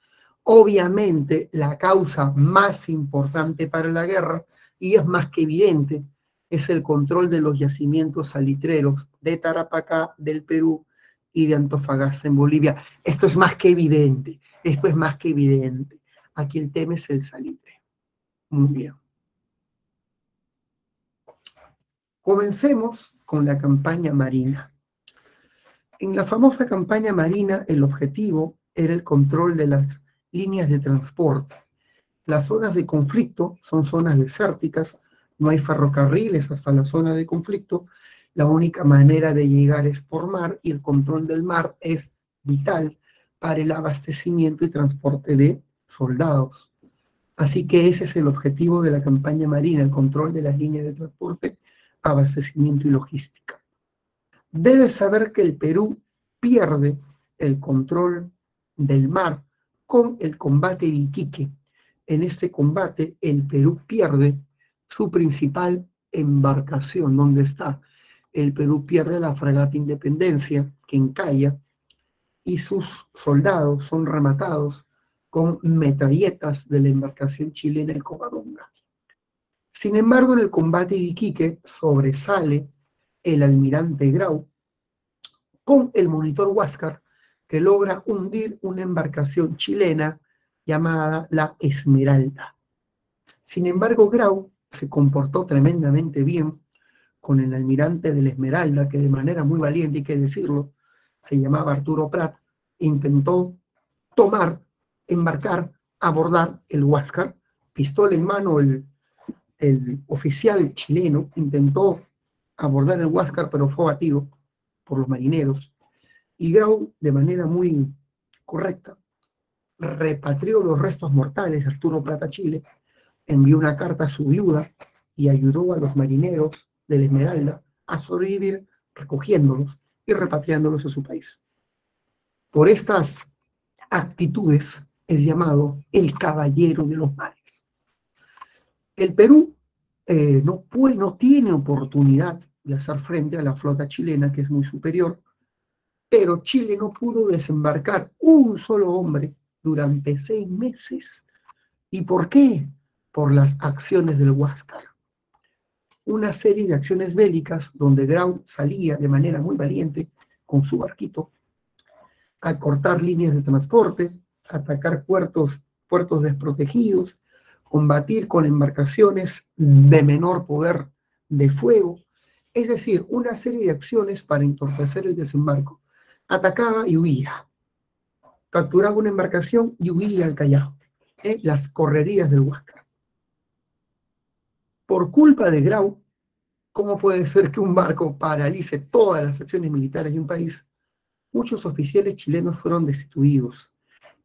Obviamente, la causa más importante para la guerra, y es más que evidente, es el control de los yacimientos salitreros de Tarapacá, del Perú, y de Antofagasta en Bolivia. Esto es más que evidente, esto es más que evidente. Aquí el tema es el salitre. Muy bien. Comencemos con la campaña marina. En la famosa campaña marina, el objetivo era el control de las líneas de transporte. Las zonas de conflicto son zonas desérticas, no hay ferrocarriles hasta la zona de conflicto, la única manera de llegar es por mar y el control del mar es vital para el abastecimiento y transporte de soldados. Así que ese es el objetivo de la campaña marina, el control de las líneas de transporte, abastecimiento y logística. Debes saber que el Perú pierde el control del mar con el combate de Iquique. En este combate, el Perú pierde su principal embarcación. ¿Dónde está? El Perú pierde la fragata Independencia, que encalla, y sus soldados son rematados con metralletas de la embarcación chilena el Covadonga. Sin embargo, en el combate de Iquique sobresale el almirante Grau con el monitor Huáscar, que logra hundir una embarcación chilena llamada la Esmeralda. Sin embargo, Grau se comportó tremendamente bien con el almirante de la Esmeralda, que de manera muy valiente, hay que decirlo, se llamaba Arturo Prat, intentó tomar, embarcar, abordar el Huáscar, pistola en mano, el oficial chileno intentó abordar el Huáscar, pero fue abatido por los marineros. Y Grau, de manera muy correcta, repatrió los restos mortales de Arturo Prat a Chile, envió una carta a su viuda y ayudó a los marineros de la Esmeralda a sobrevivir recogiéndolos y repatriándolos a su país. Por estas actitudes es llamado el caballero de los mares. El Perú no tiene oportunidad de hacer frente a la flota chilena, que es muy superior, pero Chile no pudo desembarcar un solo hombre durante 6 meses. ¿Y por qué? Por las acciones del Huáscar. Una serie de acciones bélicas donde Grau salía de manera muy valiente con su barquito a cortar líneas de transporte, atacar puertos desprotegidos, combatir con embarcaciones de menor poder de fuego, es decir, una serie de acciones para entorpecer el desembarco. Atacaba y huía, capturaba una embarcación y huía al Callao, las correrías del Huáscar. Por culpa de Grau, ¿cómo puede ser que un barco paralice todas las acciones militares de un país? Muchos oficiales chilenos fueron destituidos.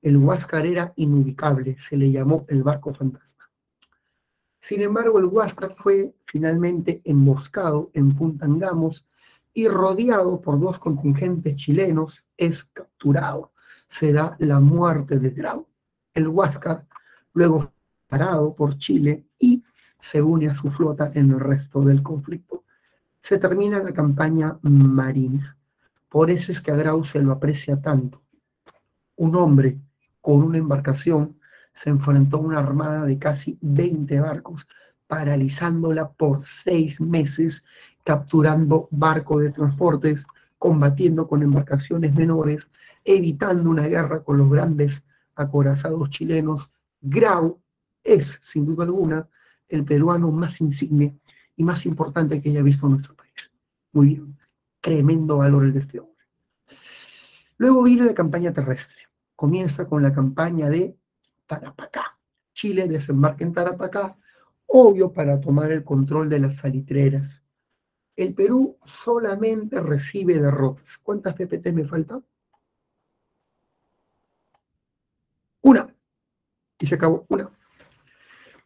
El Huáscar era inubicable, se le llamó el barco fantasma. Sin embargo, el Huáscar fue finalmente emboscado en Punta Angamos y rodeado por 2 contingentes chilenos, es capturado. Se da la muerte de Grau. El Huáscar luego fue parado por Chile y se une a su flota en el resto del conflicto. Se termina la campaña marina. Por eso es que a Grau se lo aprecia tanto. Un hombre con una embarcación se enfrentó a una armada de casi 20 barcos, paralizándola por 6 meses, capturando barcos de transportes, combatiendo con embarcaciones menores, evitando una guerra con los grandes acorazados chilenos. Grau es, sin duda alguna, el peruano más insigne y más importante que haya visto nuestro país. Muy bien, tremendo valor el de este hombre. Luego viene la campaña terrestre. Comienza con la campaña de Tarapacá. Chile desembarca en Tarapacá, obvio para tomar el control de las salitreras. El Perú solamente recibe derrotas. ¿Cuántas PPT me faltan? Una. Y se acabó. Una.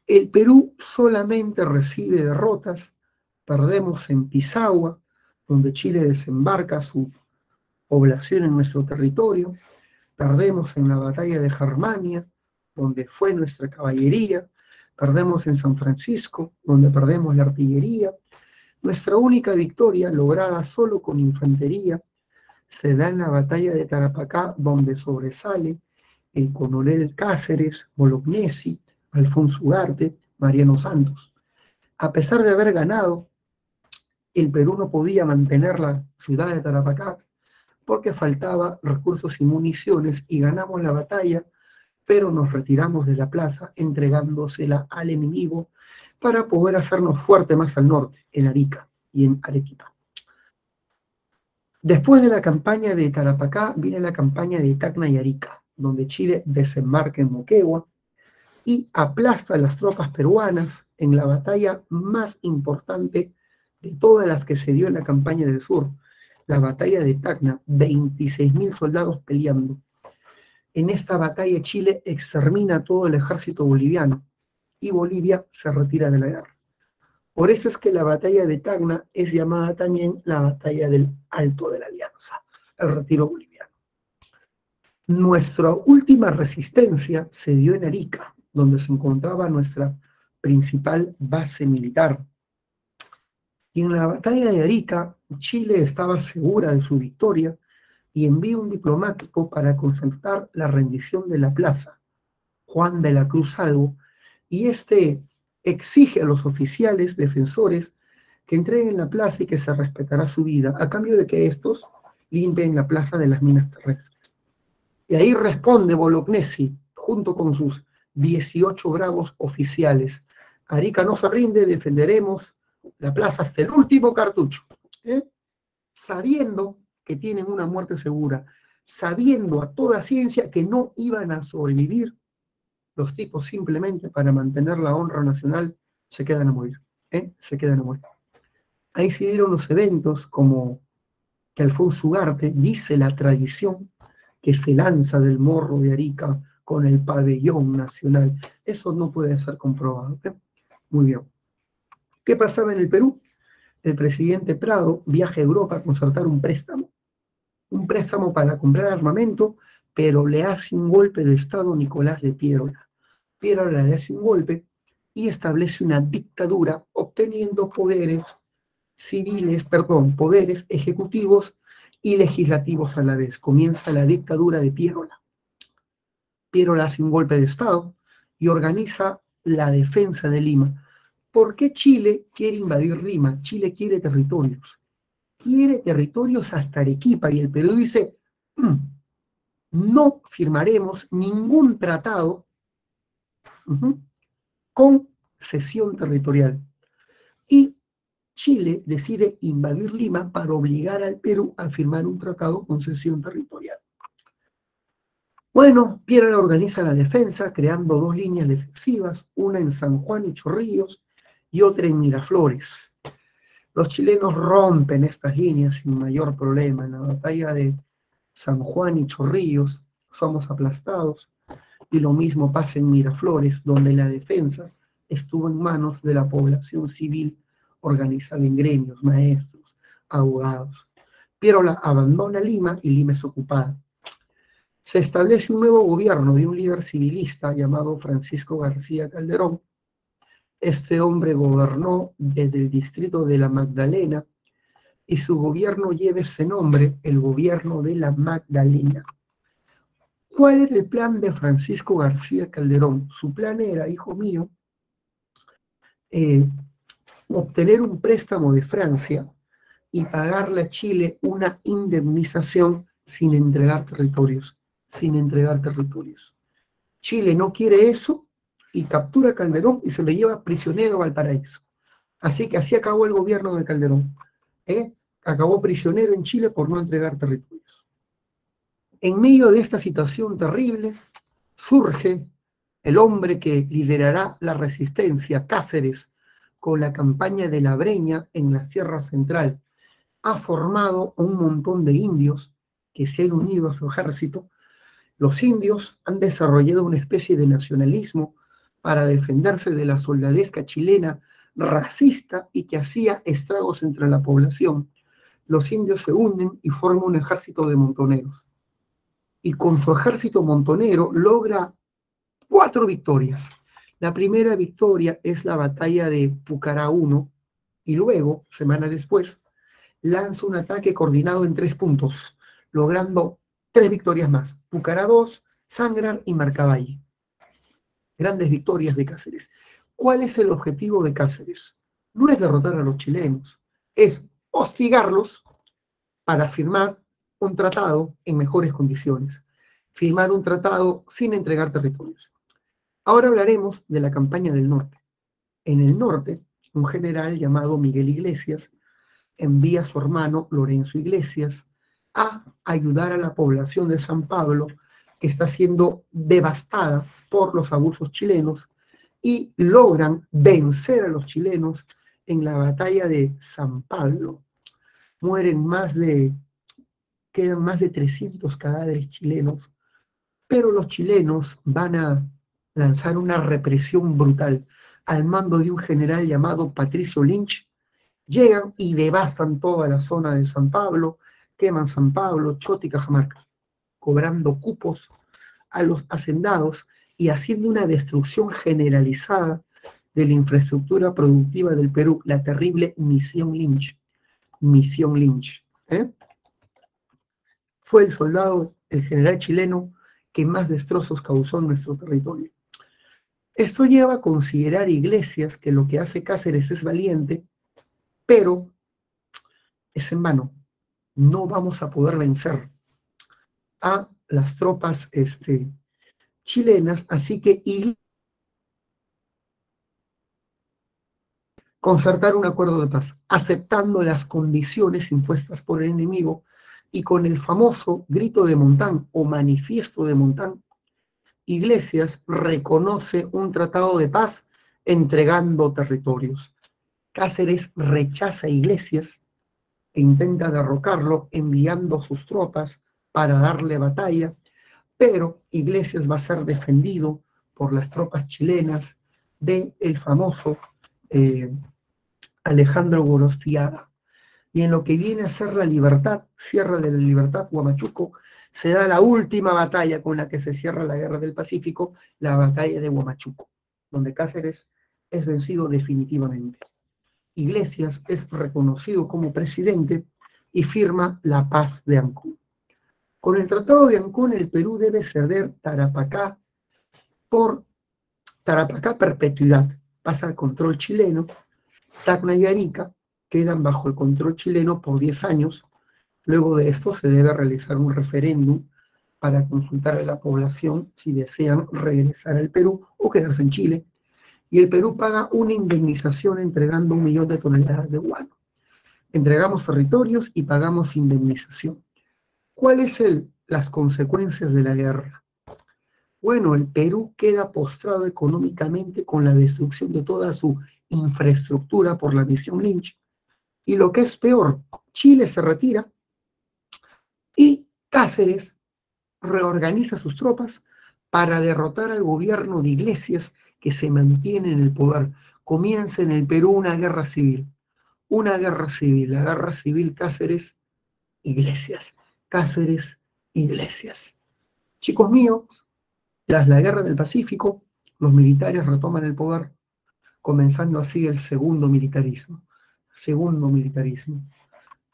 El Perú solamente recibe derrotas. Perdemos en Pisagua, donde Chile desembarca su población en nuestro territorio. Perdemos en la batalla de Germania, donde fue nuestra caballería. Perdemos en San Francisco, donde perdemos la artillería. Nuestra única victoria, lograda solo con infantería, se da en la batalla de Tarapacá, donde sobresale el coronel Cáceres, Bolognesi, Alfonso Ugarte, Mariano Santos. A pesar de haber ganado, el Perú no podía mantener la ciudad de Tarapacá porque faltaba recursos y municiones, y ganamos la batalla, pero nos retiramos de la plaza entregándosela al enemigo para poder hacernos fuerte más al norte, en Arica y en Arequipa. Después de la campaña de Tarapacá viene la campaña de Tacna y Arica, donde Chile desembarca en Moquegua y aplasta a las tropas peruanas en la batalla más importante de todas las que se dio en la campaña del sur, la batalla de Tacna, 26.000 soldados peleando. En esta batalla Chile extermina todo el ejército boliviano y Bolivia se retira de la guerra. Por eso es que la batalla de Tacna es llamada también la batalla del Alto de la Alianza, el retiro boliviano. Nuestra última resistencia se dio en Arica, donde se encontraba nuestra principal base militar. Y en la batalla de Arica, Chile estaba segura de su victoria y envía un diplomático para concertar la rendición de la plaza, Juan de la Cruz Salvo, y este exige a los oficiales defensores que entreguen la plaza y que se respetará su vida, a cambio de que estos limpien la plaza de las minas terrestres. Y ahí responde Bolognesi, junto con sus 18 bravos oficiales: Arica no se rinde, defenderemos la plaza hasta el último cartucho. Sabiendo que tienen una muerte segura, sabiendo a toda ciencia que no iban a sobrevivir, los tipos simplemente para mantener la honra nacional se quedan a morir. Se quedan a morir. Ahí se dieron los eventos como que Alfonso Ugarte dice la tradición que se lanza del morro de Arica con el pabellón nacional. Eso no puede ser comprobado. Muy bien. ¿Qué pasaba en el Perú? El presidente Prado viaja a Europa a concertar un préstamo para comprar armamento, pero le hace un golpe de Estado Nicolás de Piérola. Piérola le hace un golpe y establece una dictadura, obteniendo poderes ejecutivos y legislativos a la vez. Comienza la dictadura de Piérola. Piérola hace un golpe de Estado y organiza la defensa de Lima. ¿Por qué Chile quiere invadir Lima? Chile quiere territorios. Quiere territorios hasta Arequipa y el Perú dice, no firmaremos ningún tratado con cesión territorial. Y Chile decide invadir Lima para obligar al Perú a firmar un tratado con cesión territorial. Bueno, Piérola organiza la defensa creando dos líneas defensivas, una en San Juan y Chorrillos y otra en Miraflores. Los chilenos rompen estas líneas sin mayor problema. En la batalla de San Juan y Chorrillos somos aplastados y lo mismo pasa en Miraflores, donde la defensa estuvo en manos de la población civil organizada en gremios, maestros, abogados. Piérola abandona Lima y Lima es ocupada. Se establece un nuevo gobierno de un líder civilista llamado Francisco García Calderón. Este hombre gobernó desde el distrito de la Magdalena y su gobierno lleva ese nombre, el gobierno de la Magdalena. ¿Cuál era el plan de Francisco García Calderón? Su plan era, hijo mío, obtener un préstamo de Francia y pagarle a Chile una indemnización sin entregar territorios. Chile no quiere eso y captura a Calderón y se le lleva prisionero a Valparaíso. Así que así acabó el gobierno de Calderón. Acabó prisionero en Chile por no entregar territorios. En medio de esta situación terrible, surge el hombre que liderará la resistencia, Cáceres, con la campaña de la Breña en la Sierra Central. Ha formado un montón de indios que se han unido a su ejército. Los indios han desarrollado una especie de nacionalismo para defenderse de la soldadesca chilena racista y que hacía estragos entre la población. Los indios se unen y forman un ejército de montoneros. Y con su ejército montonero logra 4 victorias. La primera victoria es la batalla de Pucará I, y luego, semanas después, lanza un ataque coordinado en 3 puntos, logrando 3 victorias más: Pucará II, Sangrar y Marcavalle. Grandes victorias de Cáceres. ¿Cuál es el objetivo de Cáceres? No es derrotar a los chilenos, es hostigarlos para firmar un tratado en mejores condiciones, firmar un tratado sin entregar territorios. Ahora hablaremos de la campaña del norte. En el norte, un general llamado Miguel Iglesias envía a su hermano Lorenzo Iglesias a ayudar a la población de San Pablo, que está siendo devastada por los abusos chilenos, y logran vencer a los chilenos en la batalla de San Pablo. Quedan más de 300 cadáveres chilenos, pero los chilenos van a lanzar una represión brutal al mando de un general llamado Patricio Lynch. Llegan y devastan toda la zona de San Pablo, queman San Pablo, Chota y Cajamarca, cobrando cupos a los hacendados y haciendo una destrucción generalizada de la infraestructura productiva del Perú, la terrible Misión Lynch. Misión Lynch. Fue el general chileno que más destrozos causó en nuestro territorio. Esto lleva a considerar Iglesias que lo que hace Cáceres es valiente, pero es en vano. No vamos a poder vencer a las tropas chilenas, así que concertar un acuerdo de paz, aceptando las condiciones impuestas por el enemigo, y con el famoso grito de Montán o manifiesto de Montán, Iglesias reconoce un tratado de paz entregando territorios. Cáceres rechaza a Iglesias e intenta derrocarlo enviando sus tropas para darle batalla, pero Iglesias va a ser defendido por las tropas chilenas del famoso Alejandro Gorostiaga. Y en lo que viene a ser la Libertad, Sierra de la Libertad, Huamachuco, se da la última batalla con la que se cierra la Guerra del Pacífico, la batalla de Huamachuco, donde Cáceres es vencido definitivamente. Iglesias es reconocido como presidente y firma la paz de Ancón. Con el Tratado de Ancón, el Perú debe ceder Tarapacá por Tarapacá perpetuidad, pasa al control chileno. Tacna y Arica quedan bajo el control chileno por 10 años. Luego de esto se debe realizar un referéndum para consultar a la población si desean regresar al Perú o quedarse en Chile. Y el Perú paga una indemnización entregando 1 millón de toneladas de guano. Entregamos territorios y pagamos indemnización. ¿Cuáles son las consecuencias de la guerra? Bueno, el Perú queda postrado económicamente con la destrucción de toda su infraestructura por la misión Lynch. Y lo que es peor, Chile se retira y Cáceres reorganiza sus tropas para derrotar al gobierno de Iglesias que se mantiene en el poder. Comienza en el Perú una guerra civil, la guerra civil Cáceres-Iglesias, Cáceres-Iglesias. Chicos míos, tras la guerra del Pacífico, los militares retoman el poder, comenzando así el segundo militarismo.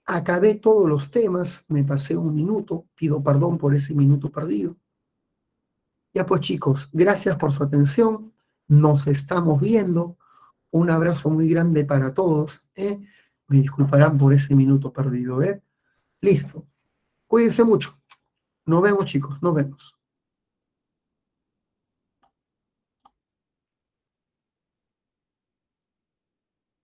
Acabé todos los temas, me pasé 1 minuto, pido perdón por ese minuto perdido. Ya pues chicos, gracias por su atención, nos estamos viendo, un abrazo muy grande para todos, me disculparán por ese minuto perdido, Listo, cuídense mucho, nos vemos chicos, nos vemos.